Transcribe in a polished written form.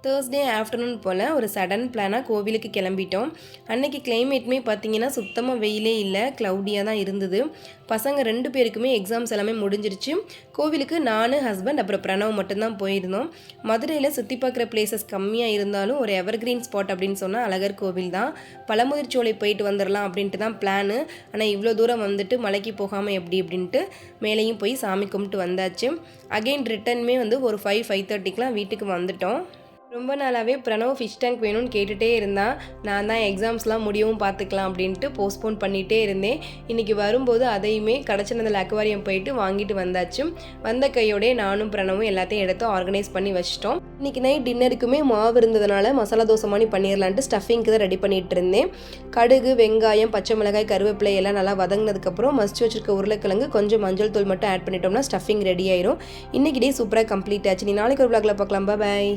Thursday afternoon போல் ஒரு sudden பிளானாக கோவிலுக்கு கிளம்பிட்டோம். அன்னைக்கு கிளைமேட்டுமே பார்த்திங்கன்னா சுத்தமாக வெயிலே இல்லை, க்ளவுடியாக தான் இருந்தது. பசங்க 2 பேருக்குமே எக்ஸாம்ஸ் எல்லாமே முடிஞ்சிருச்சு. கோவிலுக்கு நான், ஹஸ்பண்ட் அப்புறம் பிரணவ் மட்டும்தான் போயிருந்தோம். மதுரையில் சுற்றி பார்க்குற பிளேசஸ் கம்மியாக இருந்தாலும் ஒரு எவர்கிரீன் ஸ்பாட் அப்படின்னு சொன்னால் அழகர் கோவில் தான். பழமுதிர்ச்சோலை போயிட்டு வந்துடலாம் அப்படின்ட்டு தான் பிளானு. ஆனால் இவ்வளோ தூரம் வந்துட்டு மலைக்கு போகாமல் எப்படி அப்படின்ட்டு மேலேயும் போய் சாமி கும்பிட்டு வந்தாச்சு. அகெயின் ரிட்டர்னுமே ஒரு 5:30க்கெலாம் வீட்டுக்கு வந்துட்டோம். ரொம்ப நாளாகவே பிரணவ் ஃபிஷ் டேங்க் வேணும்னு கேட்டுகிட்டே இருந்தான். நான் தான் எக்ஸாம்ஸ்லாம் முடியவும் பார்த்துக்கலாம் அப்படின்ட்டு போஸ்ட்போன் பண்ணிகிட்டே இருந்தேன். இன்றைக்கி வரும்போது அதையுமே கடச்சனதில் அக்வாரியம் போயிட்டு வாங்கிட்டு வந்தாச்சு. வந்த கையோடே நானும் பிரணவும் எல்லாத்தையும் எடுத்து ஆர்கனைஸ் பண்ணி வச்சிட்டோம். இன்றைக்கி நைட் டின்னருக்குமே மாவு இருந்ததுனால மசாலா தோசை மாதிரி பண்ணிடலான்ட்டு ஸ்டஃபிங்க்கு தான் ரெடி பண்ணிகிட்டு இருந்தேன். கடுகு, வெங்காயம், பச்சை மிளகாய், கருவேப்பிலை எல்லாம் நல்லா வதங்கினதுக்கப்புறம் மசிச்சு வச்சிருக்க உருளைக்கிழங்கு கொஞ்சம் மஞ்சள் தூள் மட்டும் ஆட் பண்ணிட்டோம்னா ஸ்டஃபிங் ரெடி ஆயிரும். இன்றைக்கி டே சூப்பராக கம்ப்ளீட் ஆச்சு. நீ நாளைக்கு ஒரு vlogல பார்க்கலாம். பாய்.